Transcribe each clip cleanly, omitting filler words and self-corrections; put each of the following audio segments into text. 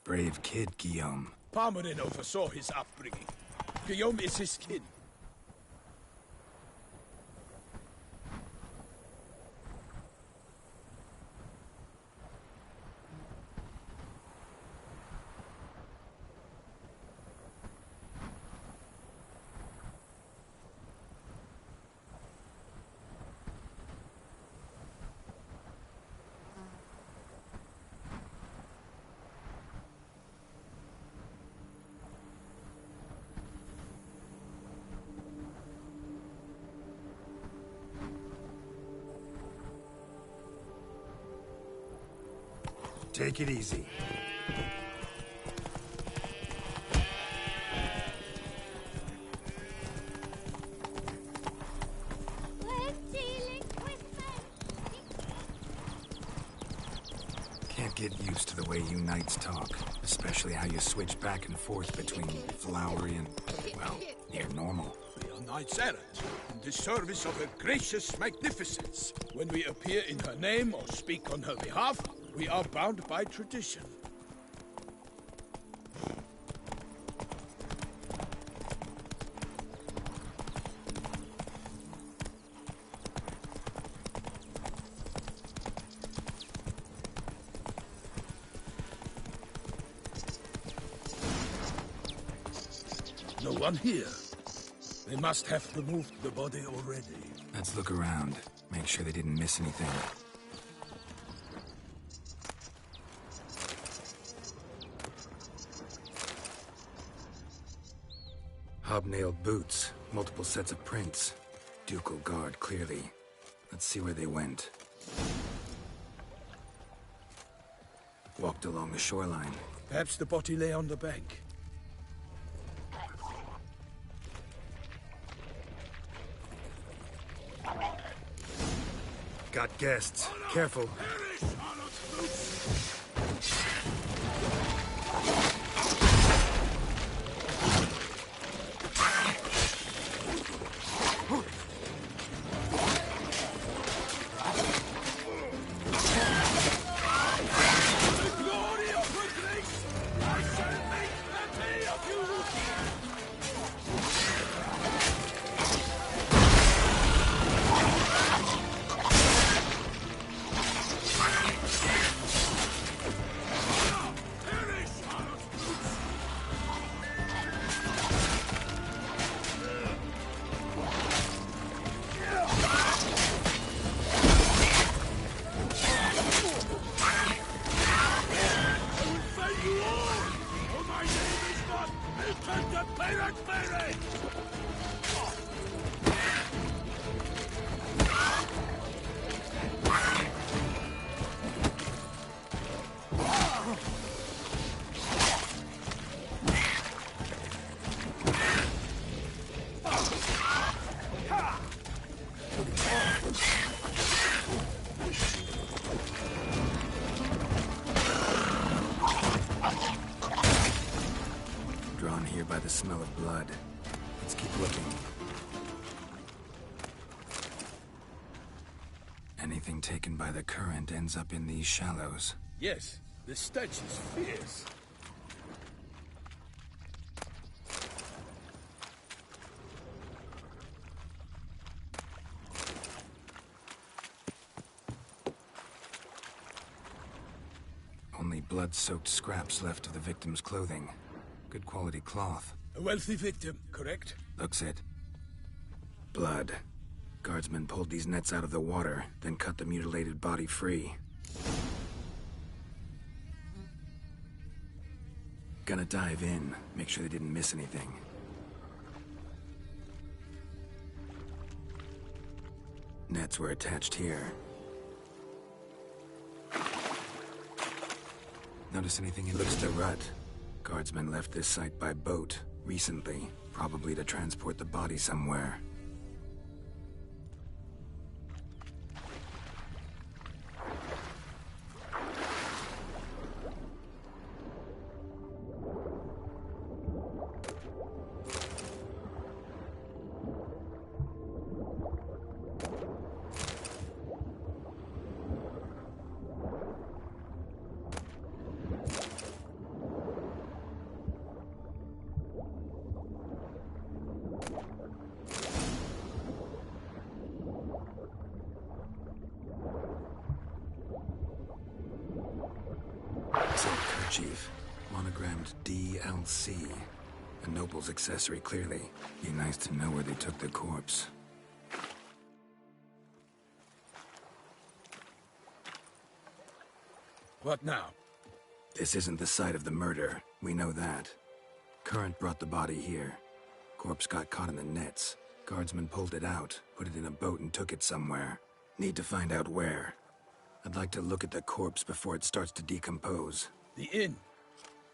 Brave kid, Guillaume. Parmerin oversaw his upbringing. Guillaume is his kin. Take it easy. Can't get used to the way you knights talk, especially how you switch back and forth between flowery and, well, near normal. We are knights errant, in the service of her gracious magnificence. When we appear in her name or speak on her behalf, we are bound by tradition. No one here. They must have removed the body already. Let's look around. Make sure they didn't miss anything. Hobnailed boots, multiple sets of prints. Ducal guard, clearly. Let's see where they went. Walked along the shoreline. Perhaps the body lay on the bank. Got guests. Careful. Drawn here by the smell of blood. Let's keep looking. Anything taken by the current ends up in these shallows. Yes, the stench is fierce. Only blood-soaked scraps left of the victim's clothing. Good quality cloth. A wealthy victim, correct? Looks it. Blood. Guardsmen pulled these nets out of the water, then cut the mutilated body free. Gonna dive in, make sure they didn't miss anything. Nets were attached here. Notice anything in looks the rut? Guardsmen left this site by boat recently, probably to transport the body somewhere. handkerchief. Monogrammed DLC. A noble's accessory, clearly. Be nice to know where they took the corpse. What now? This isn't the site of the murder. We know that. Current brought the body here. Corpse got caught in the nets. Guardsmen pulled it out, put it in a boat and took it somewhere. Need to find out where. I'd like to look at the corpse before it starts to decompose. The inn.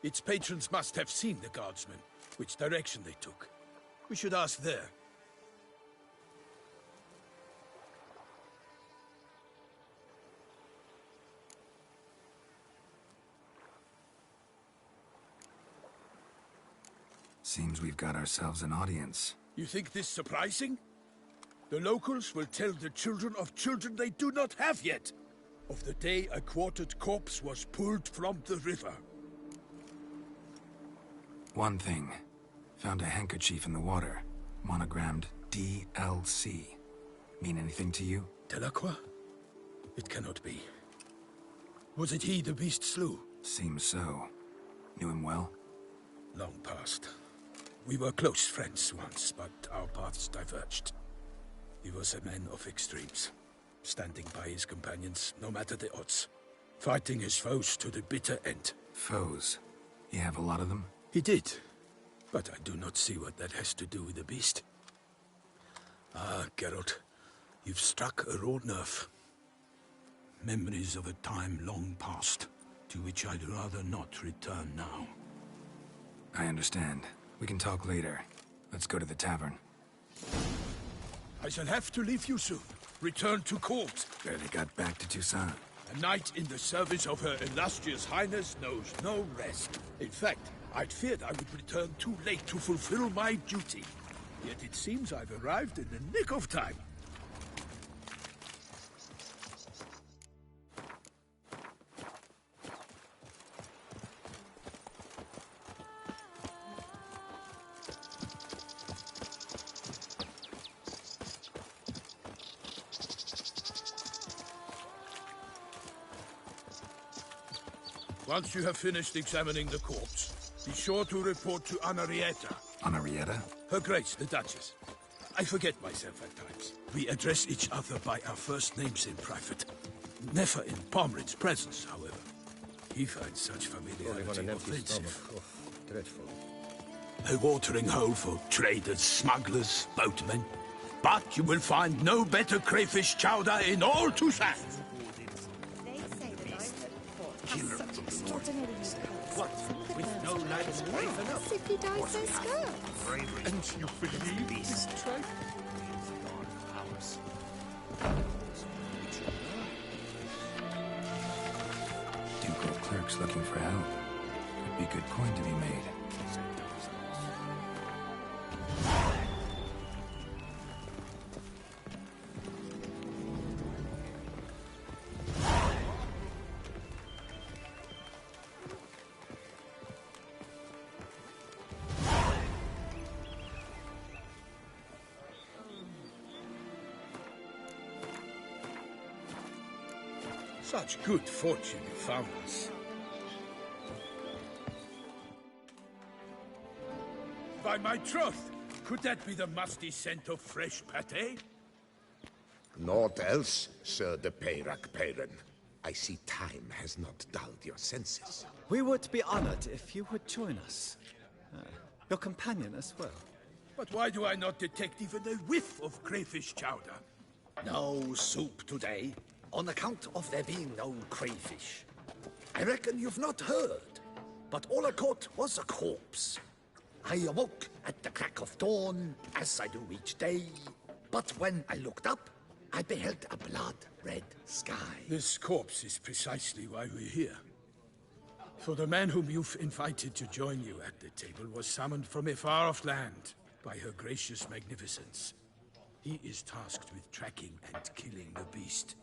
Its patrons must have seen the guardsmen, which direction they took. We should ask there. Seems we've got ourselves an audience. You think this surprising? The locals will tell the children of children they do not have yet, of the day a quartered corpse was pulled from the river. One thing. Found a handkerchief in the water. Monogrammed DLC. Mean anything to you? Delacroix? It cannot be. Was it he the beast slew? Seems so. Knew him well? Long past. We were close friends once, but our paths diverged. He was a man of extremes, standing by his companions no matter the odds, fighting his foes to the bitter end. Foes? You have a lot of them? He did, but I do not see what that has to do with the beast. Ah, Geralt, you've struck a raw nerve. Memories of a time long past, to which I'd rather not return now. I understand. We can talk later. Let's go to the tavern. I shall have to leave you soon. Return to court. Barely got back to Toussaint. A knight in the service of Her Illustrious Highness knows no rest. In fact, I'd feared I would return too late to fulfill my duty. Yet it seems I've arrived in the nick of time. Once you have finished examining the corpse, be sure to report to Anarietta. Anarietta? Her Grace, the Duchess. I forget myself at times. We address each other by our first names in private. Never in Pomrin's presence, however. He finds such familiarity offensive. Dreadful. A watering hole for traders, smugglers, boatmen. But you will find no better crayfish chowder in all Toussaint. What? With no lads brave enough? Simply dyes their skirts. And you believe this trick? Ducal clerks looking for help. Could be good coin to be made. Such good fortune you found us. By my troth, could that be the musty scent of fresh pâté? Naught else, Sir de Peyrac-Peyran. I see time has not dulled your senses. We would be honored if you would join us. Your companion as well. But why do I not detect even a whiff of crayfish chowder? No soup today, on account of there being no crayfish. I reckon you've not heard, but all I caught was a corpse. I awoke at the crack of dawn, as I do each day, but when I looked up, I beheld a blood-red sky. This corpse is precisely why we're here. For the man whom you've invited to join you at the table was summoned from a far-off land by her gracious magnificence. He is tasked with tracking and killing the beast.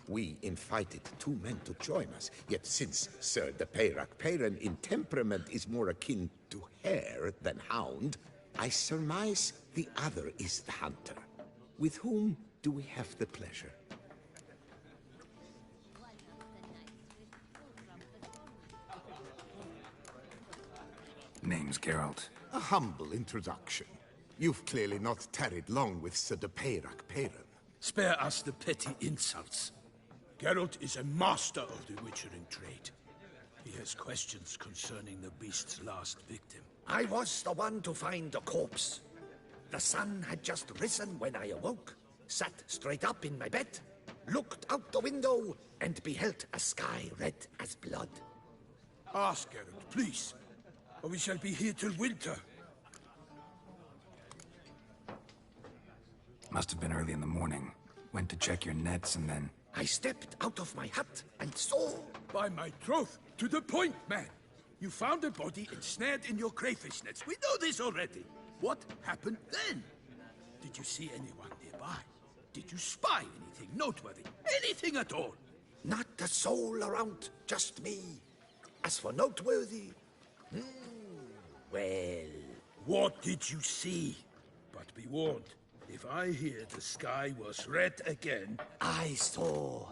We invited two men to join us, yet since Sir de Peyrac-Peyran in temperament is more akin to hare than hound, I surmise the other is the hunter. With whom do we have the pleasure? Name's Geralt. A humble introduction. You've clearly not tarried long with Sir de Peyrac Peyran. Spare us the petty insults. Geralt is a master of the witchering trade. He has questions concerning the beast's last victim. I was the one to find the corpse. The sun had just risen when I awoke, sat straight up in my bed, looked out the window, and beheld a sky red as blood. Ask Geralt, please, or we shall be here till winter. Must have been early in the morning. Went to check your nets and then... I stepped out of my hut and saw... By my troth, to the point, man. You found a body ensnared in your crayfish nets. We know this already. What happened then? Did you see anyone nearby? Did you spy anything noteworthy? Anything at all? Not a soul around, just me. As for noteworthy... well... What did you see? But be warned, if I hear the sky was red again... I saw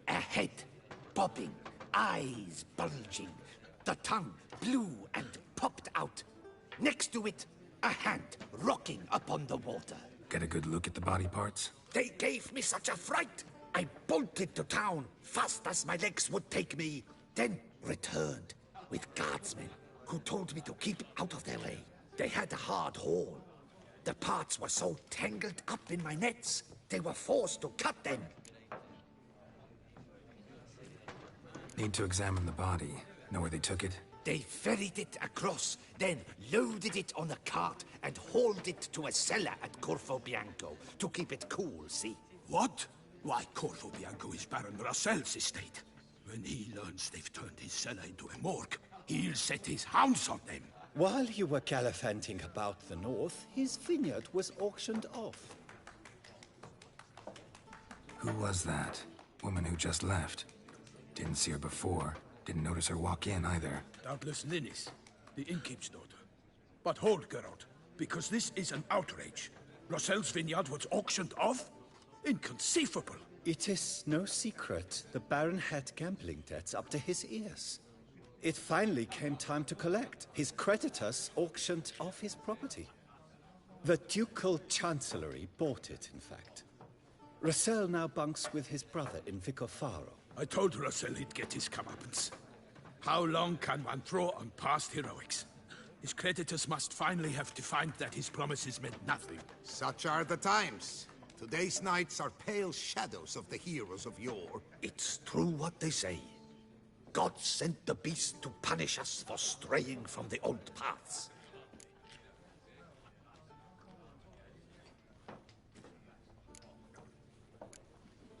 a head bobbing, eyes bulging, the tongue blue and popped out. Next to it, a hand rocking upon the water. Get a good look at the body parts? They gave me such a fright. I bolted to town, fast as my legs would take me, then returned with guardsmen who told me to keep out of their way. They had a hard haul. The parts were so tangled up in my nets, they were forced to cut them. Need to examine the body. Know where they took it? They ferried it across, then loaded it on a cart and hauled it to a cellar at Corvo Bianco to keep it cool, see? What? Why, Corvo Bianco is Baron Russell's estate. When he learns they've turned his cellar into a morgue, he'll set his hounds on them. While you were gallivanting about the north, his vineyard was auctioned off. Who was that? Woman who just left. Didn't see her before. Didn't notice her walk in either. Doubtless Ninnis, the innkeep's daughter. But hold, Geralt, because this is an outrage. Russell's vineyard was auctioned off? Inconceivable. It is no secret the Baron had gambling debts up to his ears. It finally came time to collect. His creditors auctioned off his property. The Ducal Chancellery bought it, in fact. Russell now bunks with his brother in Vicofaro. I told Russell he'd get his comeuppance. How long can one throw on past heroics? His creditors must finally have defined that his promises meant nothing. Such are the times. Today's knights are pale shadows of the heroes of yore. It's true what they say. God sent the beast to punish us for straying from the old paths.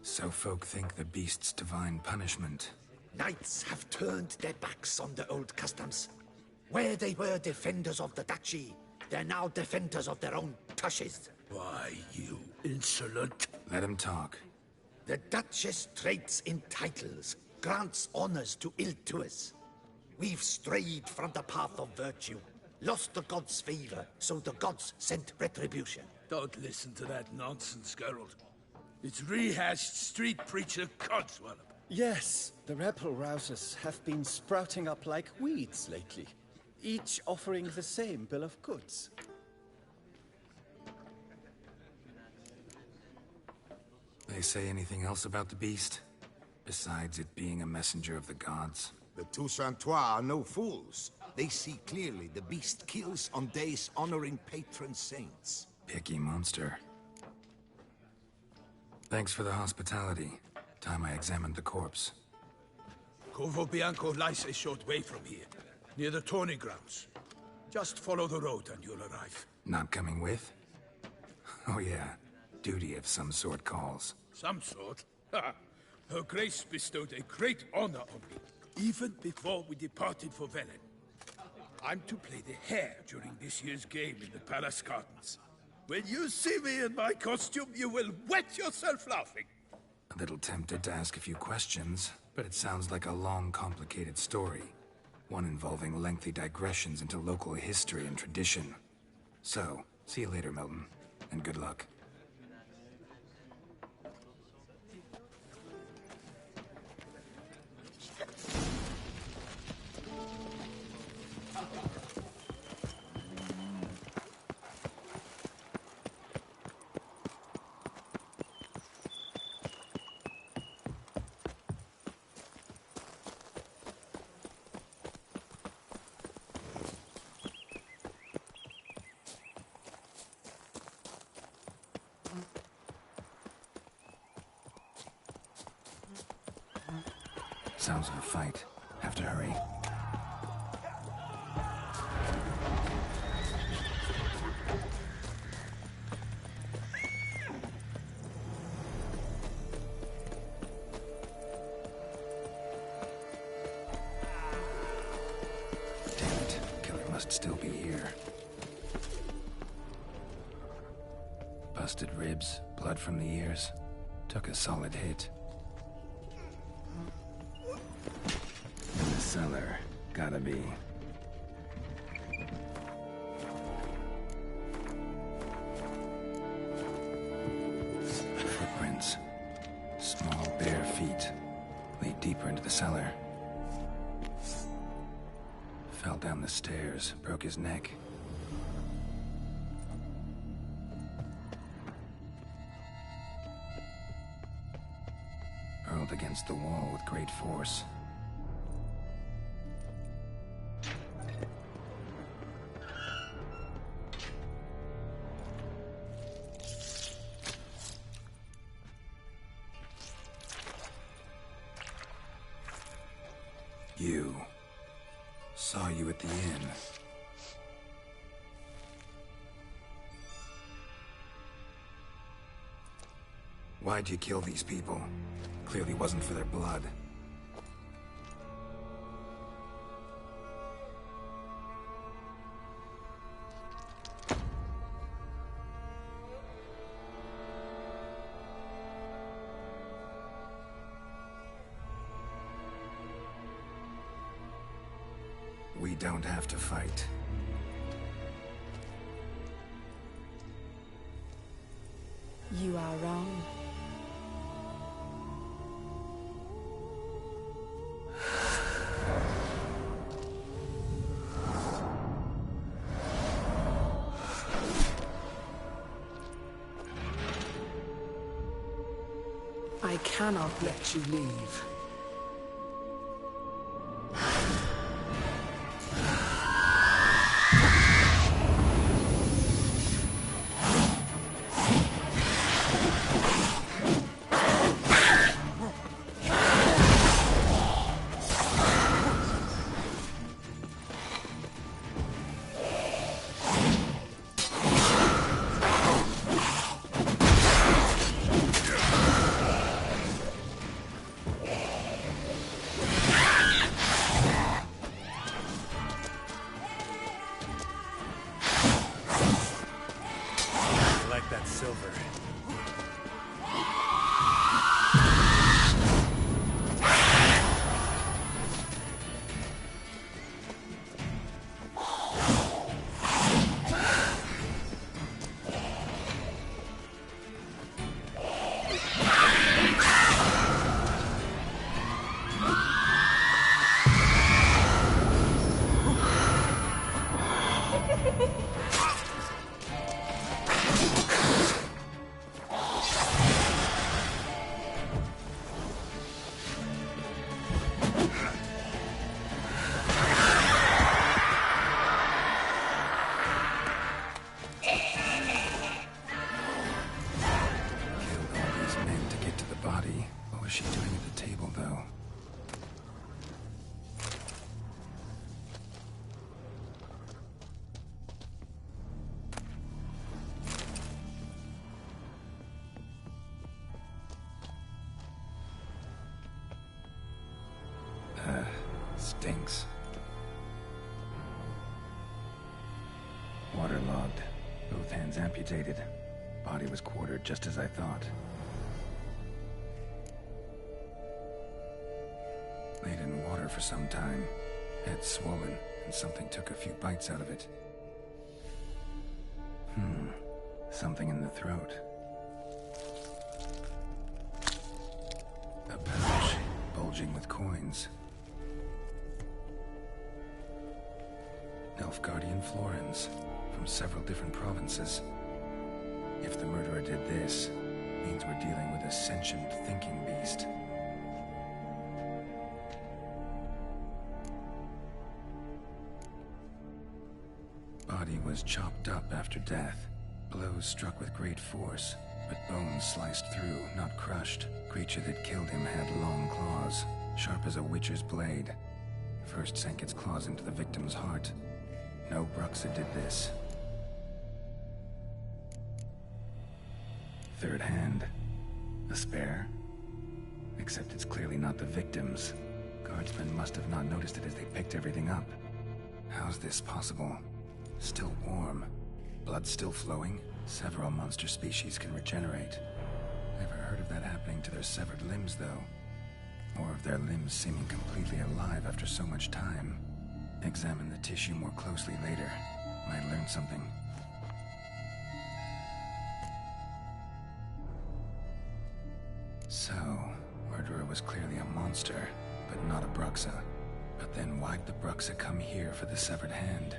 So folk think the beast's divine punishment. Knights have turned their backs on the old customs. Where they were defenders of the duchy, they're now defenders of their own tushes. Why, you insolent... Let him talk. The Duchess trades in titles, grants honors to ill-doers. We've strayed from the path of virtue, lost the gods' favor, so the gods sent retribution. Don't listen to that nonsense, Geralt. It's rehashed street preacher codswallop. Yes, the rebel rousers have been sprouting up like weeds lately, each offering the same bill of goods. They say anything else about the beast? Besides it being a messenger of the gods? The Toussaintois are no fools. They see clearly the beast kills on days honoring patron saints. Picky monster. Thanks for the hospitality. Time I examined the corpse. Corvo Bianco lies a short way from here, near the tourney grounds. Just follow the road and you'll arrive. Not coming with? Oh yeah, duty of some sort calls. Some sort? Ha! Her Grace bestowed a great honor on me, even before we departed for Velen. I'm to play the hare during this year's game in the palace gardens. When you see me in my costume, you will wet yourself laughing. A little tempted to ask a few questions, but it sounds like a long, complicated story. One involving lengthy digressions into local history and tradition. So, see you later, Milton, and good luck. Sounds of a fight. Have to hurry. Damn it. Killer must still be here. Busted ribs, blood from the ears. Took a solid hit. In the cellar. Gotta be. Footprints. Small, bare feet. Lead deeper into the cellar. Fell down the stairs, broke his neck. Hurled against the wall with great force. You. Saw you at the inn. Why'd you kill these people? Clearly wasn't for their blood. We don't have to fight. You are wrong. I cannot let you leave. Silver. Stinks. Waterlogged. Both hands amputated. Body was quartered just as I thought. Laid in water for some time. Head swollen, and something took a few bites out of it. Something in the throat. A pouch, bulging with coins. Nilfgaardian florins, from several different provinces. If the murderer did this, means we're dealing with a sentient thinking beast. Body was chopped up after death. Blows struck with great force, but bones sliced through, not crushed. Creature that killed him had long claws. Sharp as a witcher's blade. First sank its claws into the victim's heart. No Bruxa did this. Third hand. A spare? Except it's clearly not the victim's. Guardsmen must have not noticed it as they picked everything up. How's this possible? Still warm. Blood still flowing? Several monster species can regenerate. Never heard of that happening to their severed limbs, though. Or of their limbs seeming completely alive after so much time. Examine the tissue more closely later. Might learn something. So, murderer was clearly a monster, but not a Bruxa. But then why'd the Bruxa come here for the severed hand?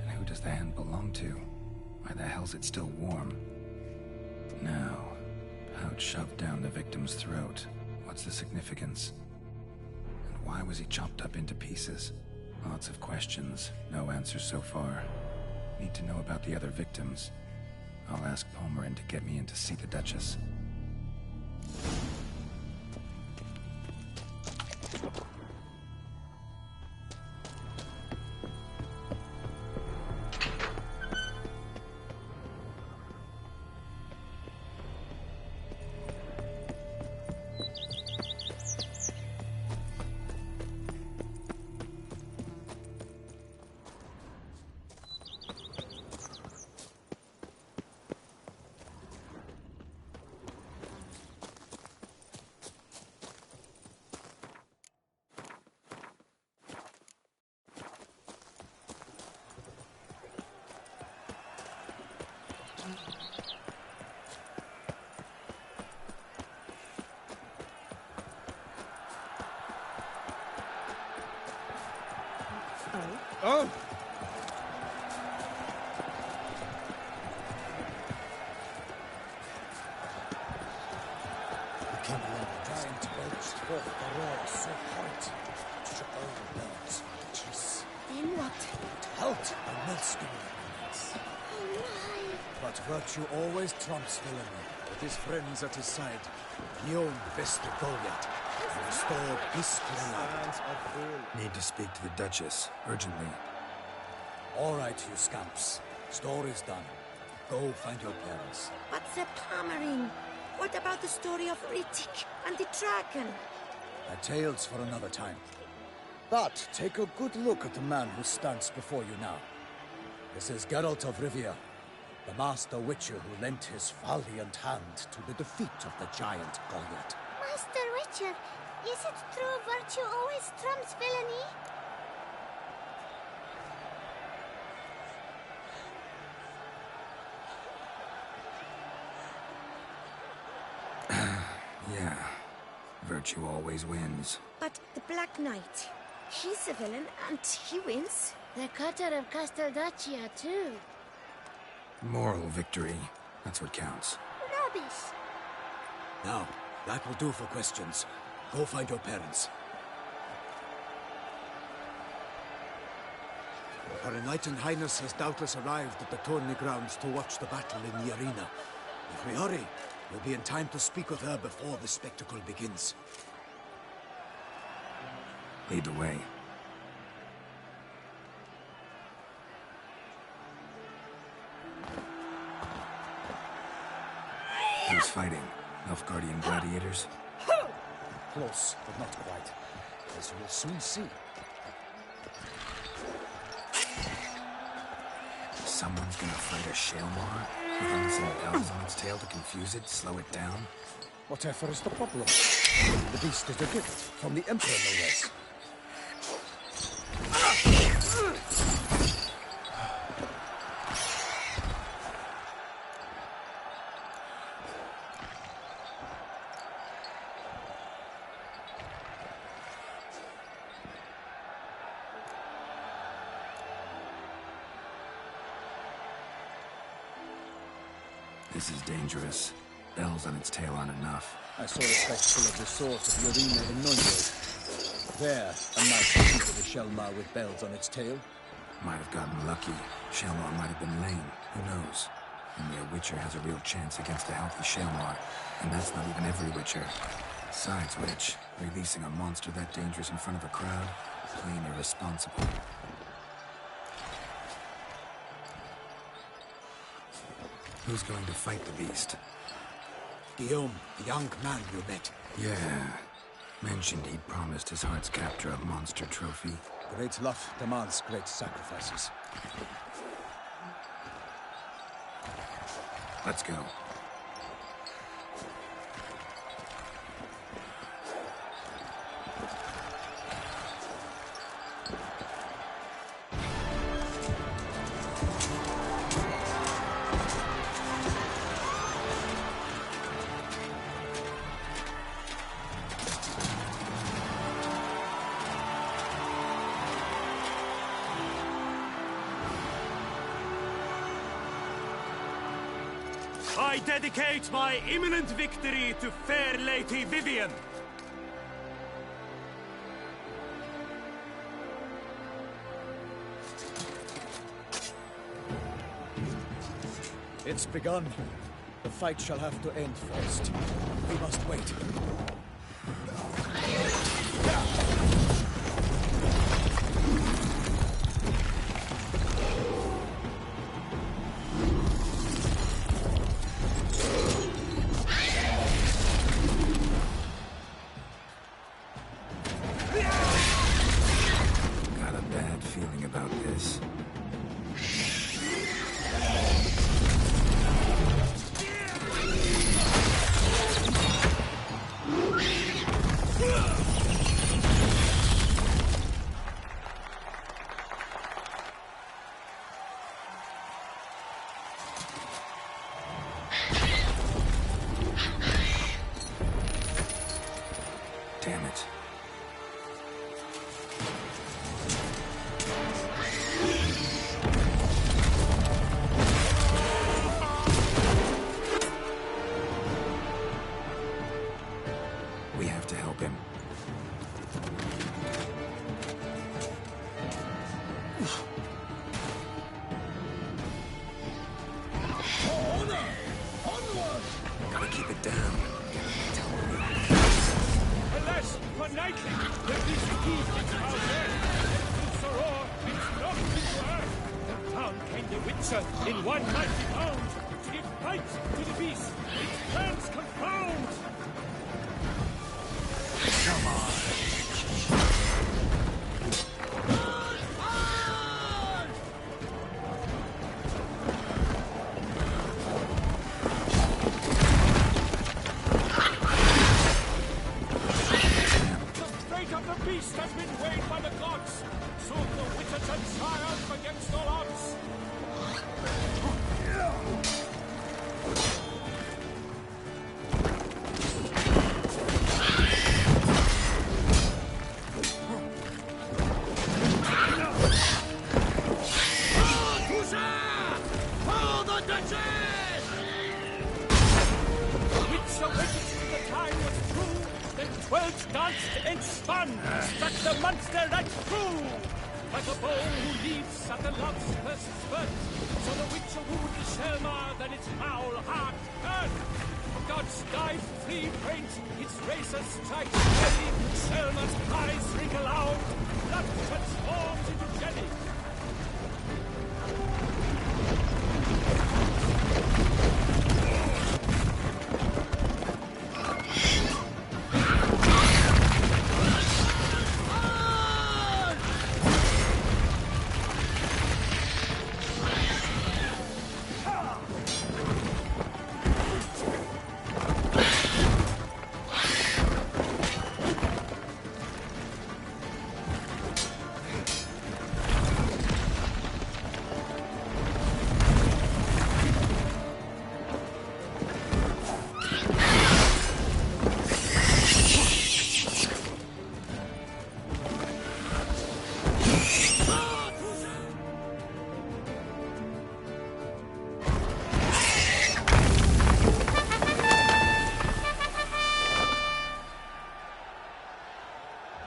And who does the hand belong to? Why the hell's it still warm? Now, pouch shoved down the victim's throat. What's the significance? And why was he chopped up into pieces? Lots of questions, no answers so far. Need to know about the other victims. I'll ask Palmerin to get me in to see the Duchess. Oh! The king trying to burst forth the roar so hot to shook all the birds. Jeez. Then what? Halt and not stimulants. Oh my! But virtue always trumps villainy. With his friends at his side, Guillaume best to go yet. And restore peace to the land. Need to speak to the Duchess, urgently. All right, you scamps. Story's done. Go find your parents. But the Palmerin? What about the story of Rittik and the dragon? A tale's for another time. But take a good look at the man who stands before you now. This is Geralt of Rivia, the master witcher who lent his valiant hand to the defeat of the giant Goliath. Master Witcher, is it true virtue always trumps villainy? Yeah. Virtue always wins. But the Black Knight, he's a villain and he wins. The cutter of Casteldaccia, too. Moral victory. That's what counts. Rubbish. Now, that will do for questions. Go find your parents. Her Enlightened Highness has doubtless arrived at the tourney grounds to watch the battle in the arena. If we hurry, we'll be in time to speak with her before the spectacle begins. Lead the way. Who's fighting? Nilfgaardian gladiators? Close, but not quite. As you will soon see. Someone's gonna fight a Shalmar? With unseen bells on its tail to confuse it, slow it down? Whatever is the problem? The beast is a gift from the Emperor, no less. This is dangerous. Bells on its tail aren't enough. I saw a spectacle of the sort at the arena in Nuremberg. There, a knight defeated a Shalmar with bells on its tail. Might have gotten lucky. Shalmar might have been lame. Who knows? Only a Witcher has a real chance against a healthy Shalmar. And that's not even every Witcher. Besides which, releasing a monster that dangerous in front of a crowd, plain irresponsible. Who's going to fight the beast? Guillaume, the young man you met. Yeah. Mentioned he'd promised his heart's captor a monster trophy. Great love demands great sacrifices. Let's go. I dedicate my imminent victory to fair Lady Vivian. It's begun. The fight shall have to end first. We must wait. Got a bad feeling about this. Damn it. We have to help him. Gotta keep it down. Alas, for nightly, there is heat in our land. And to sorrow, it's not into earth. Down came the Witcher in one mighty bound to give fight to the beast. Its plans confound. Come on. The beast has been weighed by the gods. Soon the Witcher shall triumph against all odds. For the Duchess! The Witcher waited till the time was true. Then 12 danced and spun, struck the monster right through. Like a bow who leaps at the love's first spurt, so the Witcher wooed the Selma, then its foul heart hurt. Gods dive, flee, faint, its racer strikes heavy. Selma's eyes wrinkle out, blood transforms into jelly.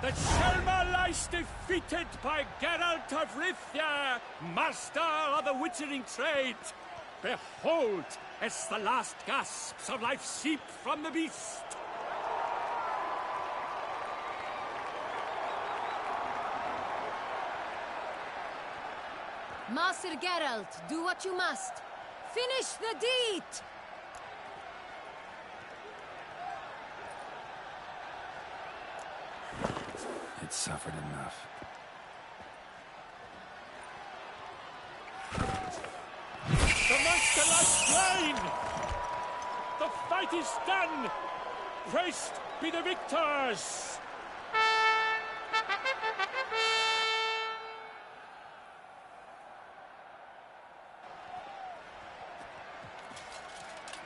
The Selma lies defeated by Geralt of Rivia, master of the witchering trade. Behold, as the last gasps of life seep from the beast. Master Geralt, do what you must. Finish the deed! It suffered enough. The monster lies slain! The fight is done! Praised be the victors!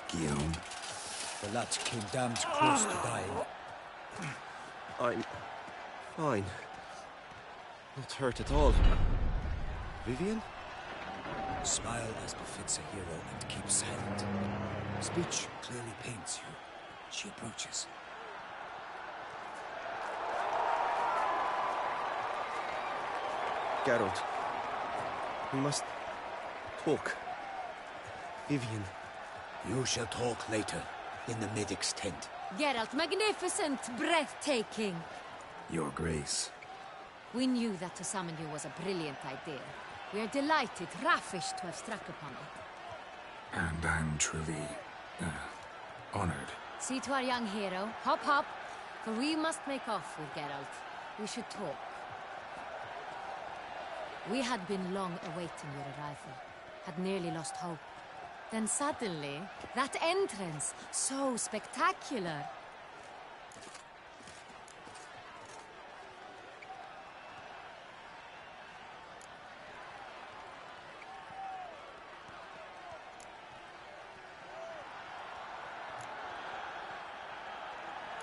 Guillaume. The lad came damned close to dying. I'm fine. Not hurt at all. Vivian? Smile as befits a hero and keep silent. Speech clearly paints you. She approaches. Geralt. We must talk. Vivian. You shall talk later, in the medic's tent. Geralt, magnificent, breathtaking. Your Grace. We knew that to summon you was a brilliant idea. We are delighted, ravished to have struck upon it. And I'm truly, honored. See to our young hero. Hop, hop. For we must make off with Geralt. We should talk. We had been long awaiting your arrival. Had nearly lost hope. Then suddenly, that entrance, so spectacular.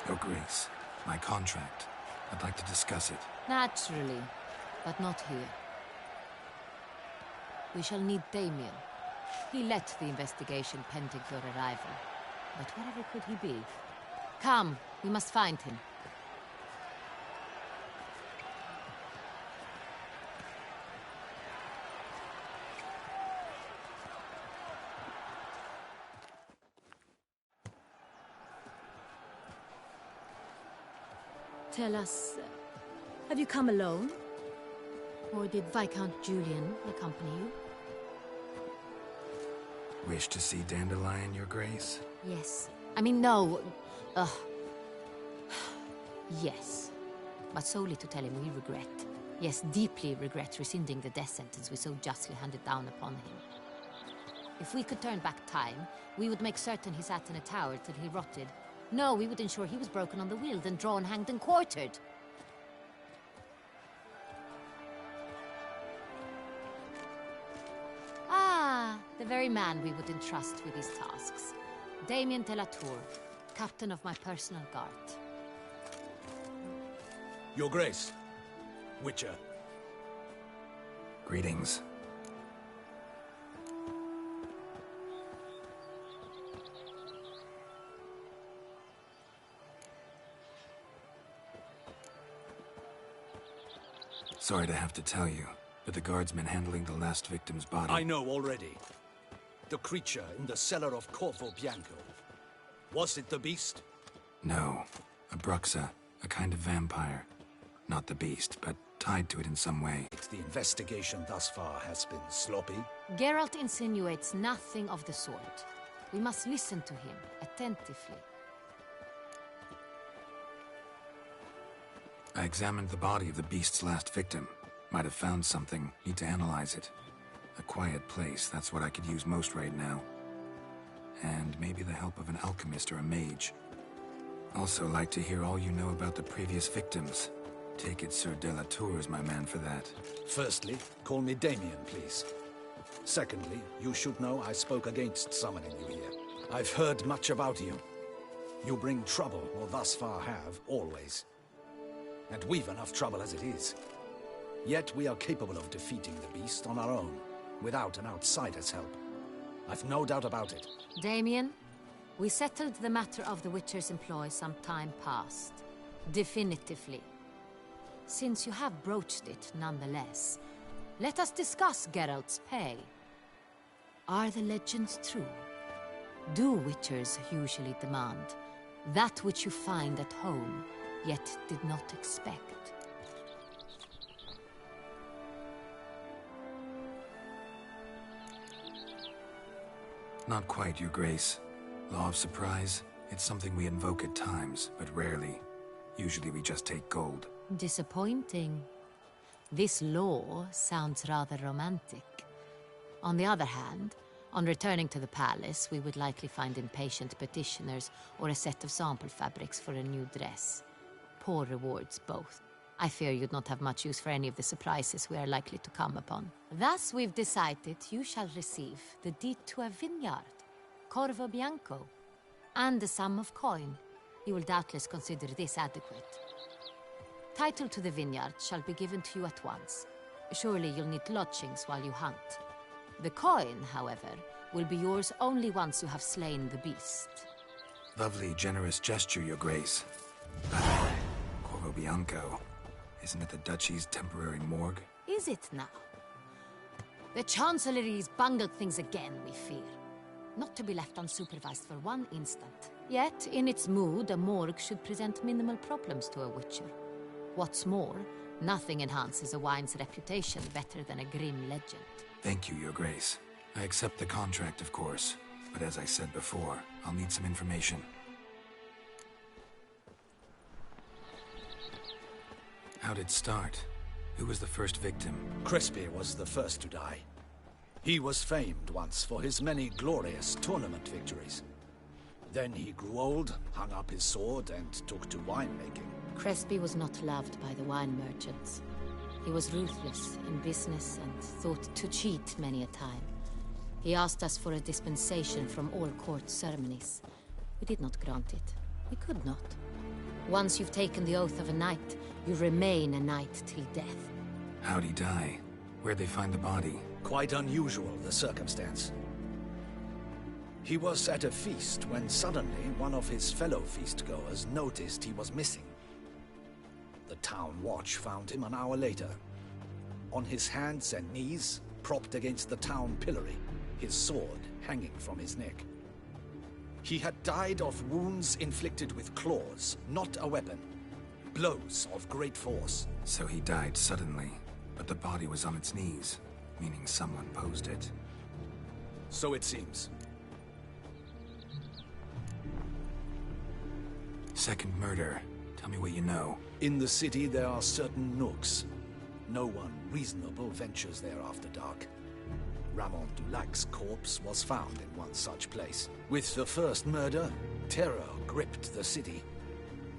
Your Grace, my contract. I'd like to discuss it. Naturally, but not here. We shall need Damien. He led the investigation pending your arrival. But wherever could he be? Come, we must find him. Tell us, have you come alone? Or did Viscount Julian accompany you? Wish to see Dandelion, Your Grace? Yes. I mean, no. Yes. But solely to tell him we regret. Yes, deeply regret rescinding the death sentence we so justly handed down upon him. If we could turn back time, we would make certain he sat in a tower till he rotted. No, we would ensure he was broken on the wheel, then drawn, hanged, and quartered. Ah, the very man we would entrust with these tasks. Damien de la Tour, captain of my personal guard. Your Grace, Witcher. Greetings. Sorry to have to tell you, but the guardsman handling the last victim's body... I know already. The creature in the cellar of Corvo Bianco. Was it the beast? No. A Bruxa, a kind of vampire. Not the beast, but tied to it in some way. The investigation thus far has been sloppy. Geralt insinuates nothing of the sort. We must listen to him attentively. I examined the body of the beast's last victim. Might have found something. Need to analyze it. A quiet place, that's what I could use most right now. And maybe the help of an alchemist or a mage. Also like to hear all you know about the previous victims. Take it Sir de la Tour is my man for that. Firstly, call me Damien, please. Secondly, you should know I spoke against summoning you here. I've heard much about you. You bring trouble, or thus far have, always. And we've enough trouble as it is. Yet we are capable of defeating the beast on our own, without an outsider's help. I've no doubt about it. Damien, we settled the matter of the Witcher's employ some time past. Definitively. Since you have broached it nonetheless, let us discuss Geralt's pay. Are the legends true? Do Witchers usually demand that which you find at home, yet did not expect? Not quite, Your Grace. Law of surprise, it's something we invoke at times, but rarely. Usually we just take gold. Disappointing. This law sounds rather romantic. On the other hand, on returning to the palace, we would likely find impatient petitioners or a set of sample fabrics for a new dress. Poor rewards, both. I fear you'd not have much use for any of the surprises we are likely to come upon. Thus, we've decided you shall receive the deed to a vineyard, Corvo Bianco, and the sum of coin. You will doubtless consider this adequate. Title to the vineyard shall be given to you at once. Surely you'll need lodgings while you hunt. The coin, however, will be yours only once you have slain the beast. Lovely, generous gesture, Your Grace. Corvo Bianco. Isn't it the Duchy's temporary morgue? Is it now? The Chancellery's bungled things again, we fear. Not to be left unsupervised for one instant. Yet, in its mood, a morgue should present minimal problems to a witcher. What's more, nothing enhances a wine's reputation better than a grim legend. Thank you, Your Grace. I accept the contract, of course. But as I said before, I'll need some information. How'd it start? Who was the first victim? Crespi was the first to die. He was famed once for his many glorious tournament victories. Then he grew old, hung up his sword, and took to winemaking. Crespi was not loved by the wine merchants. He was ruthless in business and thought to cheat many a time. He asked us for a dispensation from all court ceremonies. We did not grant it. We could not. Once you've taken the oath of a knight, you remain a knight till death. How'd he die? Where'd they find the body? Quite unusual, the circumstance. He was at a feast when suddenly one of his fellow feastgoers noticed he was missing. The town watch found him an hour later. On his hands and knees, propped against the town pillory, his sword hanging from his neck. He had died of wounds inflicted with claws, not a weapon. Blows of great force. So he died suddenly, but the body was on its knees, meaning someone posed it. So it seems. Second murder. Tell me what you know. In the city there are certain nooks. No one reasonable ventures there after dark. Ramon Dulac's corpse was found in one such place. With the first murder, terror gripped the city.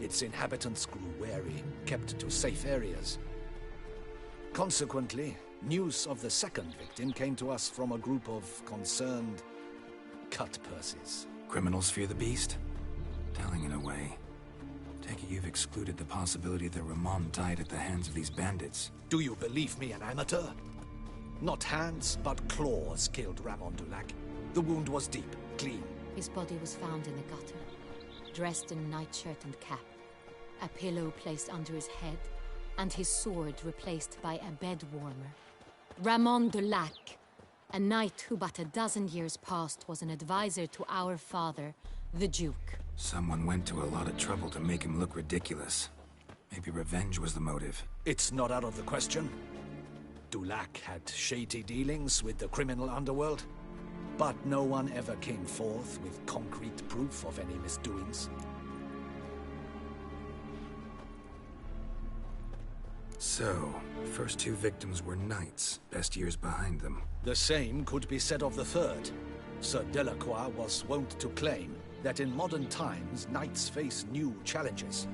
Its inhabitants grew wary, kept to safe areas. Consequently, news of the second victim came to us from a group of concerned cut-purses. Criminals fear the beast? Telling in a way. Take it you've excluded the possibility that Ramon died at the hands of these bandits. Do you believe me an amateur? Not hands, but claws killed Ramon Dulac. The wound was deep, clean. His body was found in the gutter, dressed in nightshirt and cap, a pillow placed under his head, and his sword replaced by a bed warmer. Ramon Dulac, a knight who but a dozen years past was an advisor to our father, the Duke. Someone went to a lot of trouble to make him look ridiculous. Maybe revenge was the motive. It's not out of the question. Dulac had shady dealings with the criminal underworld, but no one ever came forth with concrete proof of any misdoings. So, first two victims were knights, best years behind them. The same could be said of the third. Sir Delacroix was wont to claim that in modern times, knights face new challenges,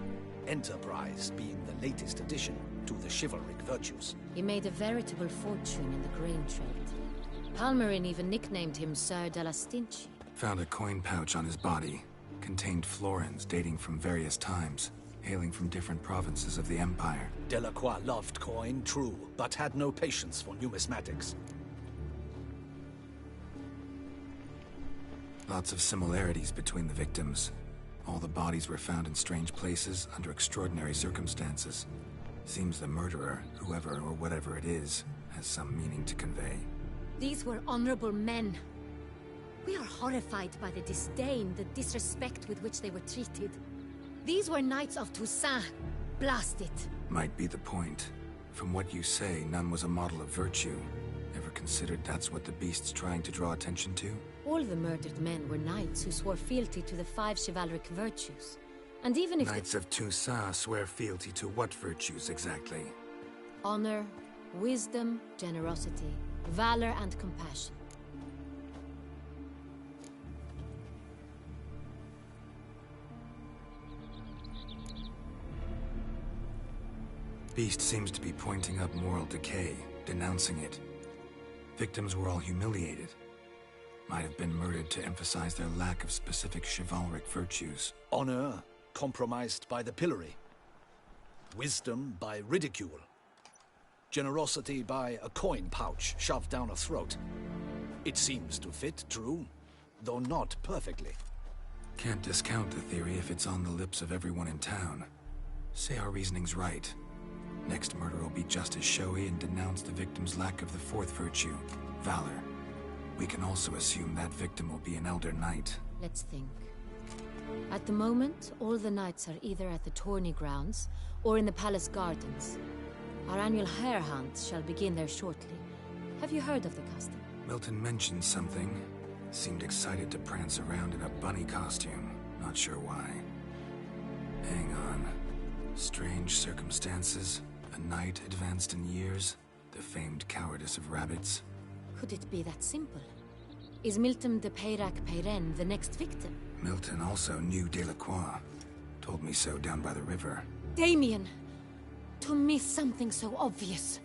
enterprise being the latest addition to the chivalric virtues. He made a veritable fortune in the grain trade. Palmerin even nicknamed him Sir de la Stinchi. Found a coin pouch on his body. Contained florins dating from various times, hailing from different provinces of the Empire. Delacroix loved coin, true, but had no patience for numismatics. Lots of similarities between the victims. All the bodies were found in strange places under extraordinary circumstances. Seems the murderer, whoever or whatever it is, has some meaning to convey. These were honorable men. We are horrified by the disdain, the disrespect with which they were treated. These were knights of Toussaint. Blast it. Might be the point. From what you say, none was a model of virtue. Ever considered that's what the beast's trying to draw attention to? All the murdered men were knights who swore fealty to the 5 chivalric virtues. And even if Knights of Toussaint swear fealty to what virtues exactly? honor, wisdom, generosity, valor, and compassion. Beast seems to be pointing up moral decay, denouncing it. Victims were all humiliated. Might have been murdered to emphasize their lack of specific chivalric virtues. Honor compromised by the pillory. Wisdom by ridicule. Generosity by a coin pouch shoved down a throat. It seems to fit, true, though not perfectly. Can't discount the theory if it's on the lips of everyone in town. Say our reasoning's right. Next murder will be just as showy and denounce the victim's lack of the 4th virtue, valor. We can also assume that victim will be an elder knight. Let's think. At the moment, all the knights are either at the tourney grounds or in the palace gardens. Our annual hare hunt shall begin there shortly. Have you heard of the custom? Milton mentioned something. Seemed excited to prance around in a bunny costume. Not sure why. Hang on. Strange circumstances. A knight advanced in years. The famed cowardice of rabbits. Could it be that simple? Is Milton de Peyrac-Peyren the next victim? Milton also knew Delacroix. Told me so down by the river. Damien! To miss something so obvious.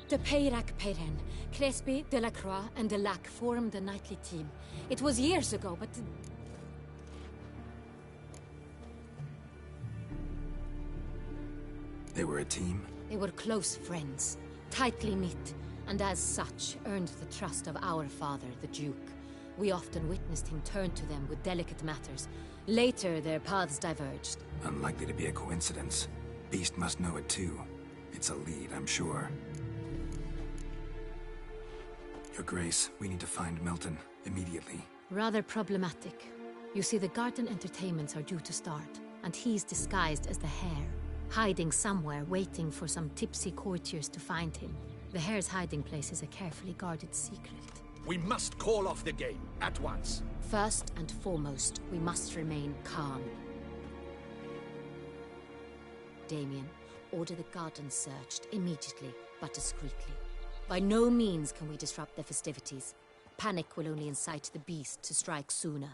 De Peyrac-Peyren, Crespi, Delacroix, and Delac formed a knightly team. It was years ago, but... They were a team? They were close friends, tightly knit, and as such earned the trust of our father, the Duke. We often witnessed him turn to them with delicate matters. Later, their paths diverged. Unlikely to be a coincidence. Beast must know it too. It's a lead, I'm sure. Your Grace, we need to find Milton, immediately. Rather problematic. You see, the garden entertainments are due to start, and he's disguised as the hare, hiding somewhere, waiting for some tipsy courtiers to find him. The hare's hiding place is a carefully guarded secret. We must call off the game, at once. First and foremost, we must remain calm. Damien, order the garden searched immediately, but discreetly. By no means can we disrupt the festivities. Panic will only incite the beast to strike sooner.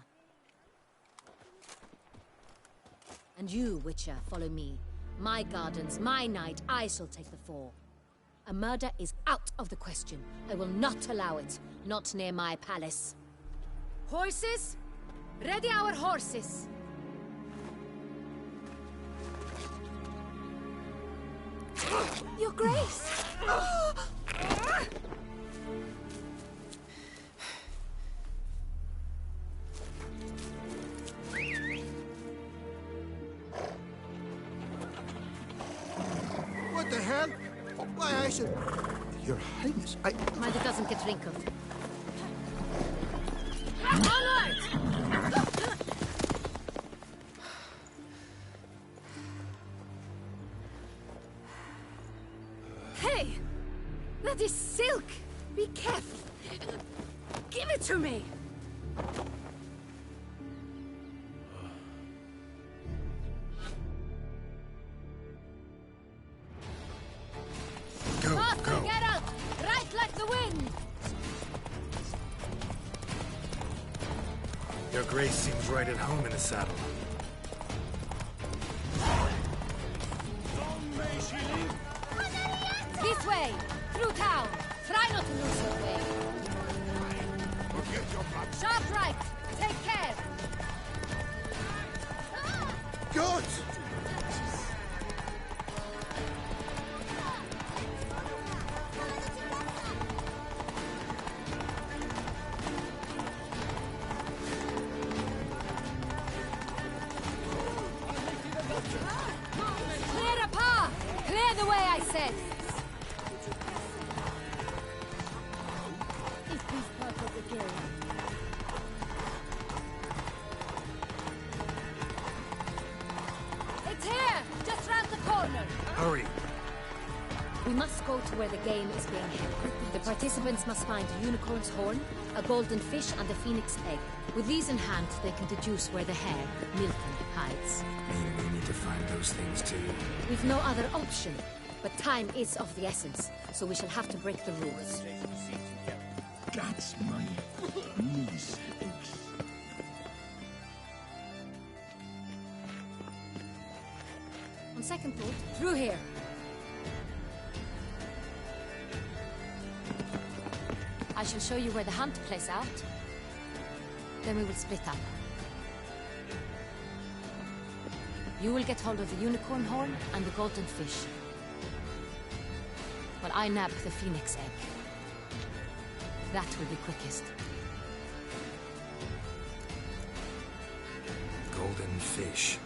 And you, Witcher, follow me. My gardens, my night, I shall take the fall. A murder is out of the question. I will not allow it. Not near my palace. Horses? Ready our horses! Your Grace! What the hell? Why, I should... Your Highness, I... Mind it doesn't get wrinkled. Onward! Hey! That is silk! Be careful! Give it to me! Go, Faster, go! get out! Right like the wind! Your Grace seems right at home in the saddle. This way! Through town! Try not to lose your way! Sharp right! Take care! Good! to where the game is being held. The participants must find a unicorn's horn, a golden fish, and a phoenix egg. With these in hand, they can deduce where the hare, Milton, hides. Mean we need to find those things too? We've no other option, but time is of the essence, so we shall have to break the rules. That's my niece. On second thought, through here. I shall show you where the hunt plays out. Then we will split up. You will get hold of the unicorn horn and the golden fish, while I nab the phoenix egg. That will be quickest. Golden fish.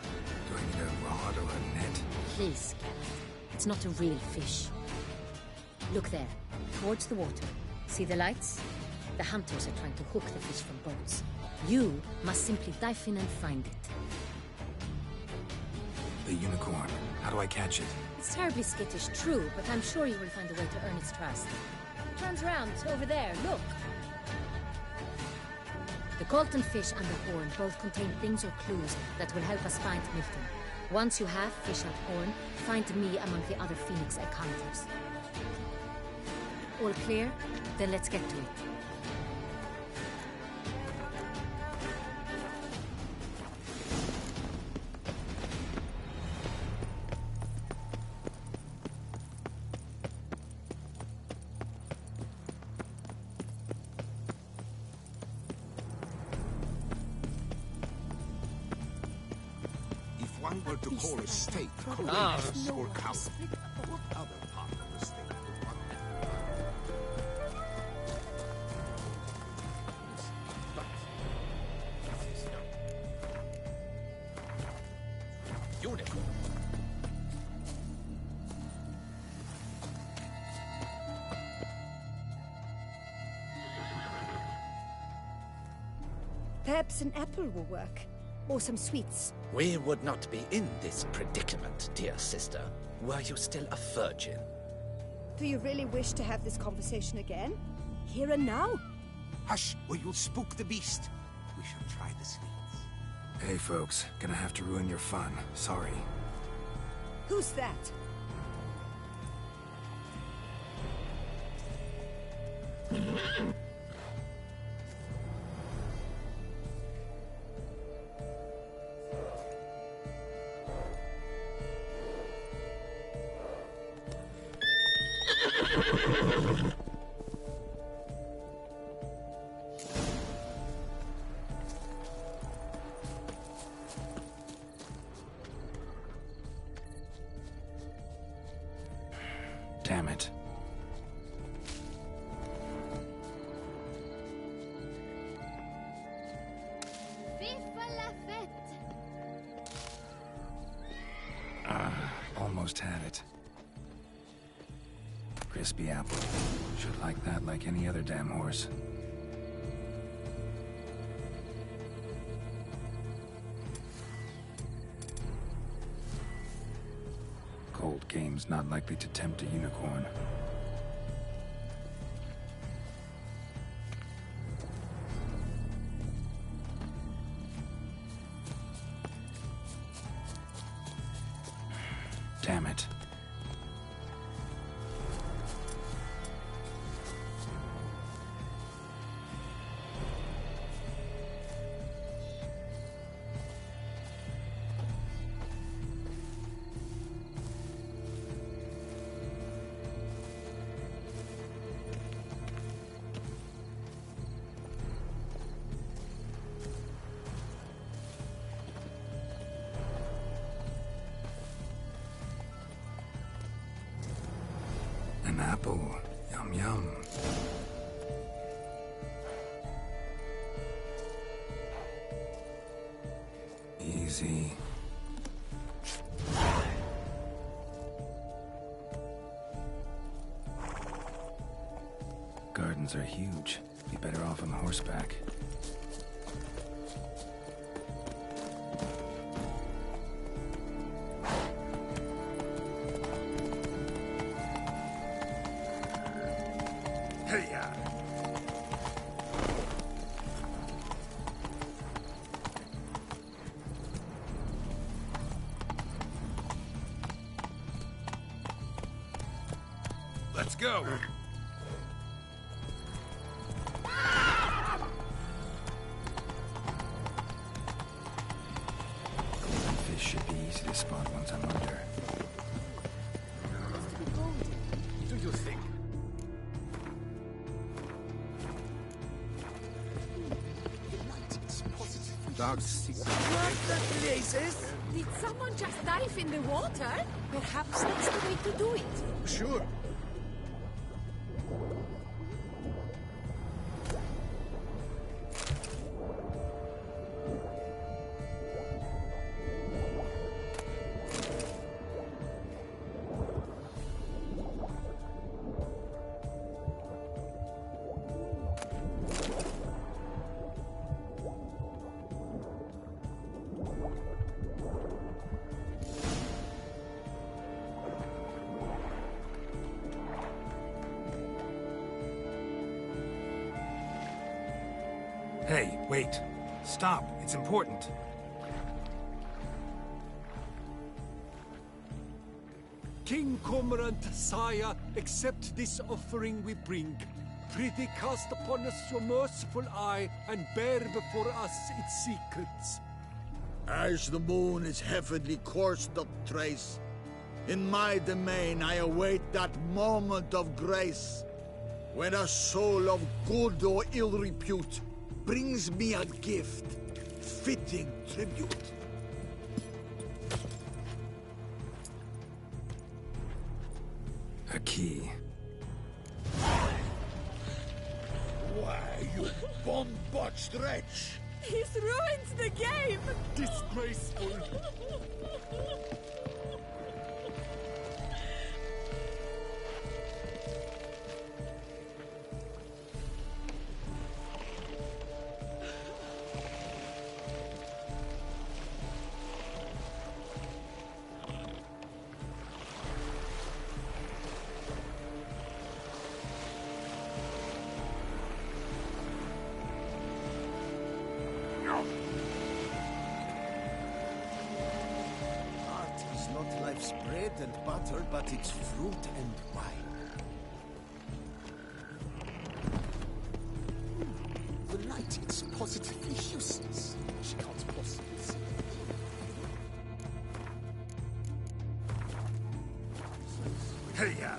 Do I need a rod or a net? Please, Gareth. It's not a real fish. Look there, towards the water. See the lights? The hunters are trying to hook the fish from boats. You must simply dive in and find it. The unicorn. How do I catch it? It's terribly skittish, true, but I'm sure you will find a way to earn its trust. It turns around, over there, look. The golden fish and the horn both contain things or clues that will help us find Milton. Once you have fish and horn, find me among the other phoenix egg hunters. All clear? Then let's get to it. If one were to call a state courageous or coward, what other part of the state would one Unicorn. Perhaps an apple will work. Or some sweets. We would not be in this predicament, dear sister, were you still a virgin. Do you really wish to have this conversation again? Here and now? Hush, or you'll spook the beast. We shall try the sweets. Hey folks, gonna have to ruin your fun. Sorry. Who's that? Damn it. Almost had it. Crispy apple. Should like that like any other damn horse. Cold game's not likely to tempt a unicorn. Damn it. An apple. Yum yum. Easy. Gardens are huge. Be better off on horseback. Hey-ya! Let's go! Fish should be easy to spot once I'm under. Do you think? Dark secret. What the places? Did someone just dive in the water? Perhaps that's the way to do it. Sure. Hey, wait. Stop. It's important. King Cormorant, sire, accept this offering we bring. Prithee cast upon us your merciful eye, and bear before us its secrets. As the moon is heavenly coursed up trace, in my domain I await that moment of grace, when a soul of good or ill repute brings me a gift, fitting tribute. A key. Why, you bomb-botched wretch! He's ruined the game! Disgraceful! Art is not life's bread and butter, but its fruit and wine. The light, it's positively useless. She can't possibly see it. Hey-ya!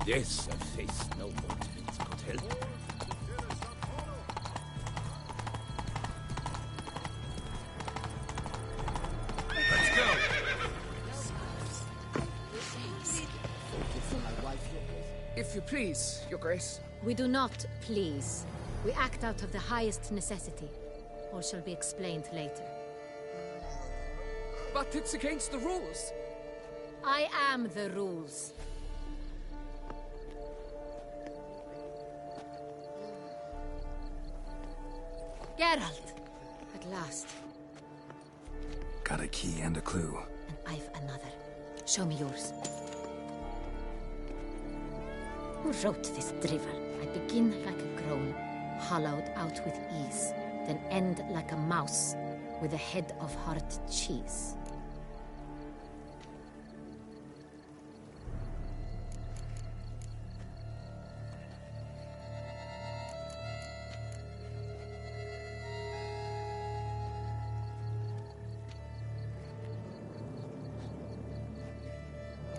Yes, a face no mortals could help. Let's go! If you please, Your Grace. We do not please. We act out of the highest necessity. All shall be explained later. But it's against the rules. I am the rules. Geralt! At last. Got a key and a clue. And I've another. Show me yours. Who wrote this drivel? I begin like a groan, hollowed out with ease, then end like a mouse, with a head of hard cheese.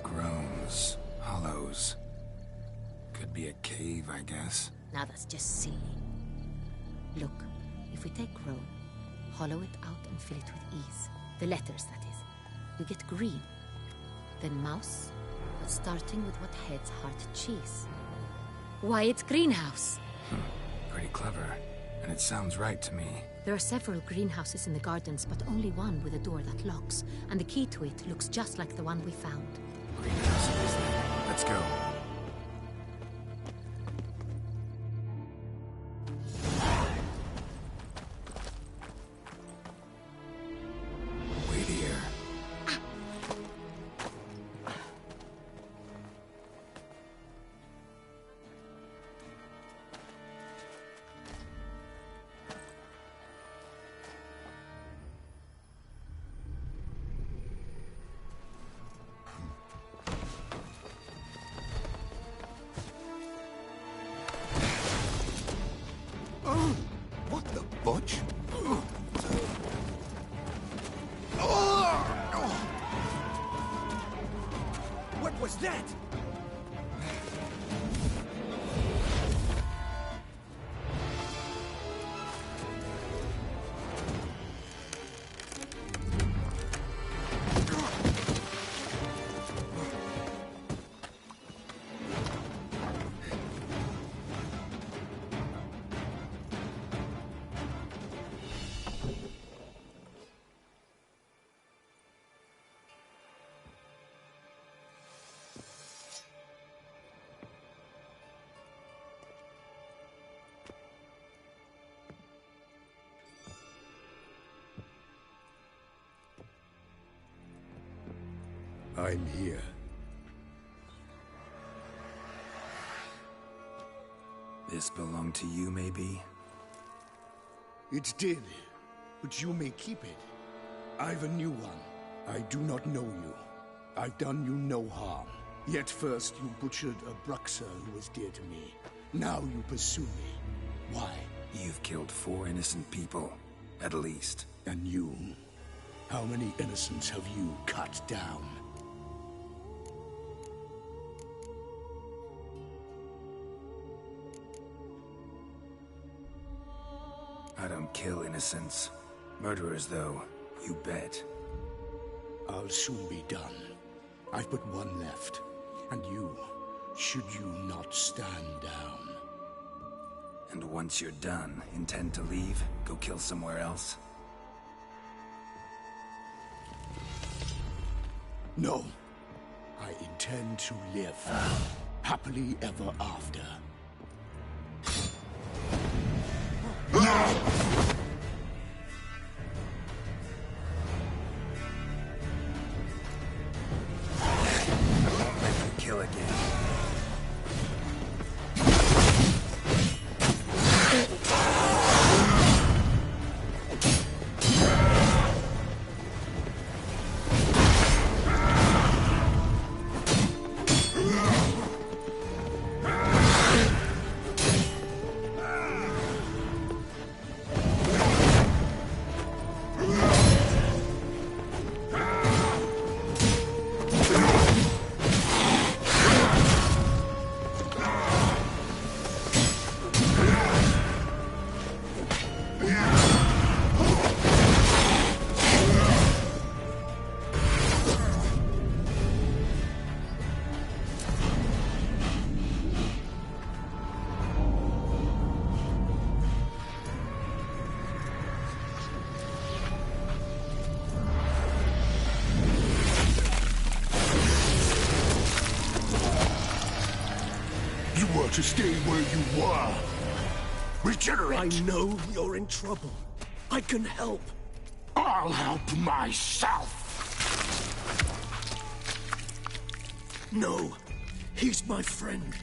Groans. Hollows. Could be a cave, I guess. Now that's just silly. Look, if we take groan, hollow it out and fill it with ease. The letters, that is. We get green. Then mouse, but starting with what heads heart cheese. Why, it's greenhouse. Pretty clever. And it sounds right to me. There are several greenhouses in the gardens, but only one with a door that locks. And the key to it looks just like the one we found. Greenhouse it is then. Let's go. was that? I'm here. This belonged to you, maybe? It did, but you may keep it. I've a new one. I do not know you. I've done you no harm. Yet first you butchered a Bruxer who was dear to me. Now you pursue me. Why? You've killed 4 innocent people, at least. And you? How many innocents have you cut down? I don't kill innocents. Murderers, though, you bet. I'll soon be done. I've but one left. And you, should you not stand down. And once you're done, intend to leave? Go kill somewhere else? No. I intend to live. Happily ever after. Let you kill again. To stay where you were. Regenerate! I know you're in trouble. I can help. I'll help myself! No, he's my friend.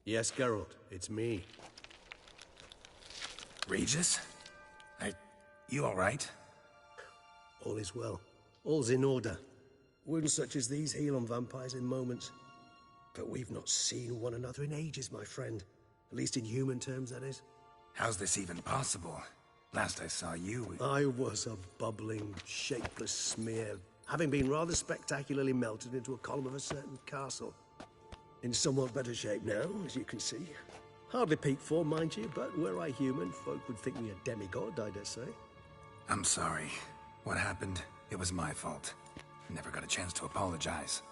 Yes, Geralt, it's me. Regis? You alright? All is well. All's in order. Wounds such as these heal on vampires in moments. But we've not seen one another in ages, my friend. At least in human terms, that is. How's this even possible? Last I saw you... I was a bubbling, shapeless smear, having been rather spectacularly melted into a column of a certain castle. In somewhat better shape now, as you can see. Hardly peak form, mind you, but were I human, folk would think me a demigod, I dare say. I'm sorry. What happened? It was my fault. Never got a chance to apologize.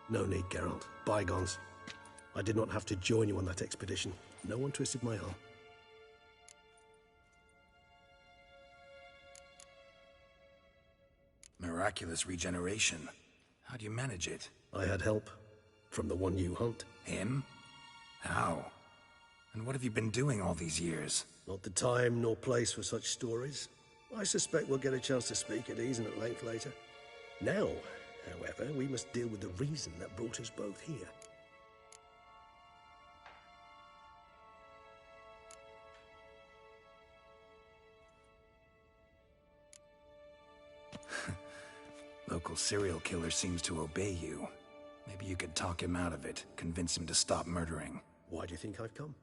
No need, Geralt. Bygones. I did not have to join you on that expedition. No one twisted my arm. Miraculous regeneration. How do you manage it? I had help. From the one you hunt. Him? How? And what have you been doing all these years? Not the time nor place for such stories. I suspect we'll get a chance to speak at ease and at length later. Now, however, we must deal with the reason that brought us both here. Local serial killer seems to obey you. Maybe you could talk him out of it, convince him to stop murdering. Why do you think I've come?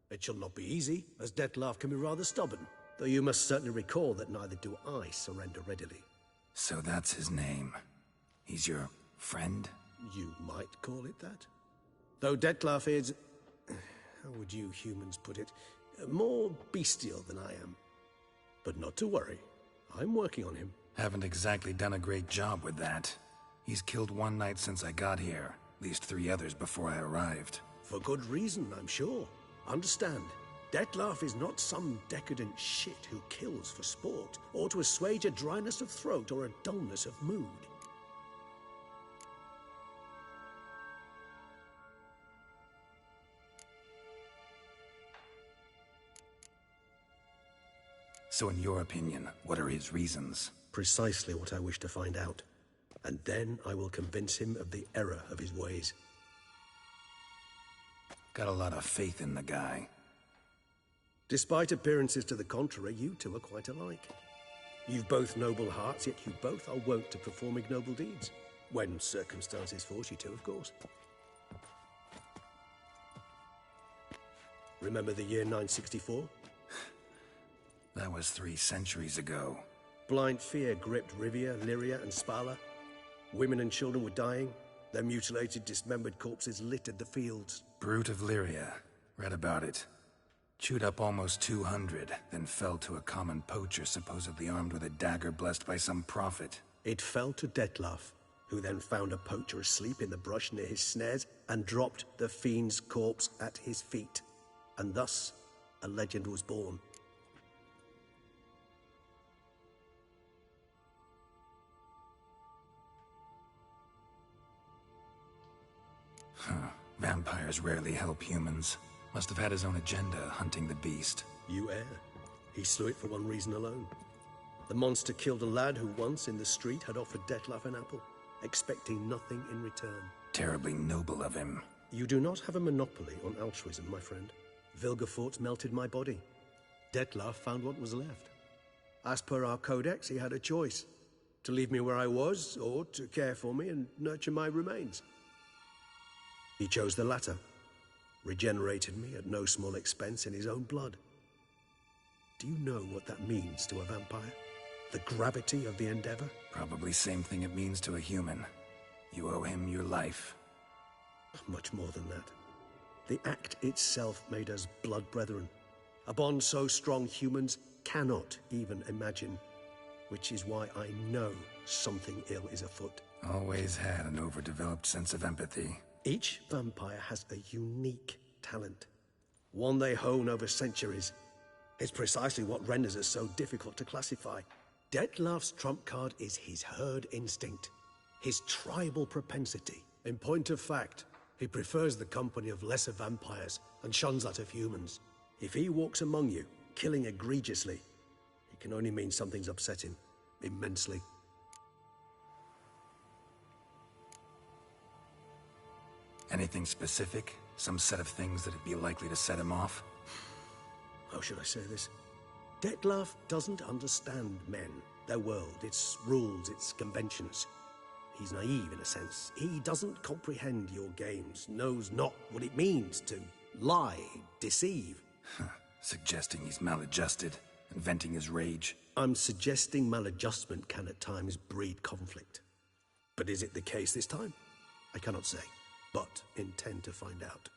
It shall not be easy, as Dettlaff can be rather stubborn. Though you must certainly recall that neither do I surrender readily. So that's his name. He's your friend? You might call it that. Though Dettlaff is... how would you humans put it? More bestial than I am. But not to worry. I'm working on him. Haven't exactly done a great job with that. He's killed one night since I got here. At least 3 others before I arrived. For good reason, I'm sure. Understand, Dettlaff is not some decadent shit who kills for sport, or to assuage a dryness of throat or a dullness of mood. So in your opinion, what are his reasons? Precisely what I wish to find out. And then I will convince him of the error of his ways. Got a lot of faith in the guy. Despite appearances to the contrary, you two are quite alike. You've both noble hearts, yet you both are wont to perform ignoble deeds. When circumstances force you to, of course. Remember the year 964? That was 3 centuries ago. Blind fear gripped Rivia, Lyria, and Spala. Women and children were dying. Their mutilated, dismembered corpses littered the fields. Brute of Lyria. Read about it. Chewed up almost 200, then fell to a common poacher supposedly armed with a dagger blessed by some prophet. It fell to Dettlaff, who then found a poacher asleep in the brush near his snares and dropped the fiend's corpse at his feet. And thus, a legend was born. Vampires rarely help humans. Must have had his own agenda, hunting the beast. You err. He slew it for one reason alone. The monster killed a lad who once, in the street, had offered Dettlaff an apple, expecting nothing in return. Terribly noble of him. You do not have a monopoly on altruism, my friend. Vilgefortz melted my body. Dettlaff found what was left. As per our codex, he had a choice. To leave me where I was, or to care for me and nurture my remains. He chose the latter, regenerated me at no small expense in his own blood. Do you know what that means to a vampire? The gravity of the endeavor? Probably same thing it means to a human. You owe him your life. Much more than that. The act itself made us blood brethren. A bond so strong humans cannot even imagine. Which is why I know something ill is afoot. Always had an overdeveloped sense of empathy. Each vampire has a unique talent, one they hone over centuries. It's precisely what renders us so difficult to classify. Dettlaff's trump card is his herd instinct, his tribal propensity. In point of fact, he prefers the company of lesser vampires and shuns that of humans. If he walks among you, killing egregiously, it can only mean something's upset him, immensely. Anything specific? Some set of things that'd be likely to set him off? How should I say this? Dettlaff doesn't understand men, their world, its rules, its conventions. He's naive in a sense. He doesn't comprehend your games, knows not what it means to lie, deceive. Suggesting he's maladjusted and venting his rage. I'm suggesting maladjustment can at times breed conflict. But is it the case this time? I cannot say. But intend to find out.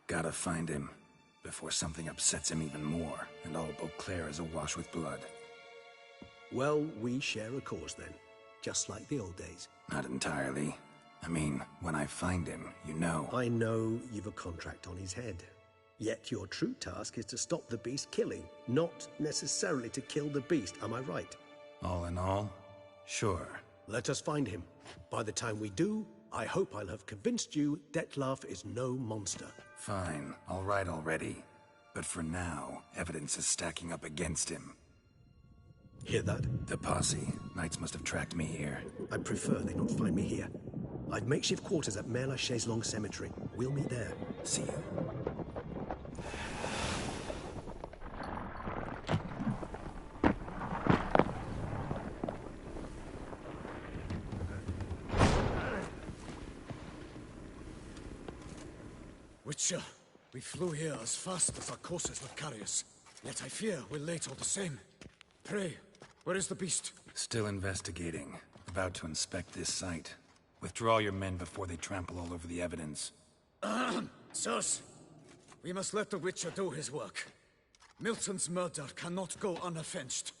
Gotta find him, before something upsets him even more, and all Beauclair is awash with blood. Well, we share a cause then, just like the old days. Not entirely. I mean, when I find him, you know. I know you've a contract on his head. Yet your true task is to stop the beast killing, not necessarily to kill the beast, am I right? All in all, sure. Let us find him. By the time we do, I hope I'll have convinced you Dettlaff is no monster. Fine, all right already. But for now, evidence is stacking up against him. Hear that? The posse. Knights must have tracked me here. I prefer they not find me here. I've makeshift quarters at Mère la Chaise-Longue Cemetery. We'll meet there. See you. Sure. We flew here as fast as our courses would carry us. Yet I fear we're late all the same. Pray, where is the beast? Still investigating. About to inspect this site. Withdraw your men before they trample all over the evidence. Sirs, we must let the Witcher do his work. Milton's murder cannot go unavenged.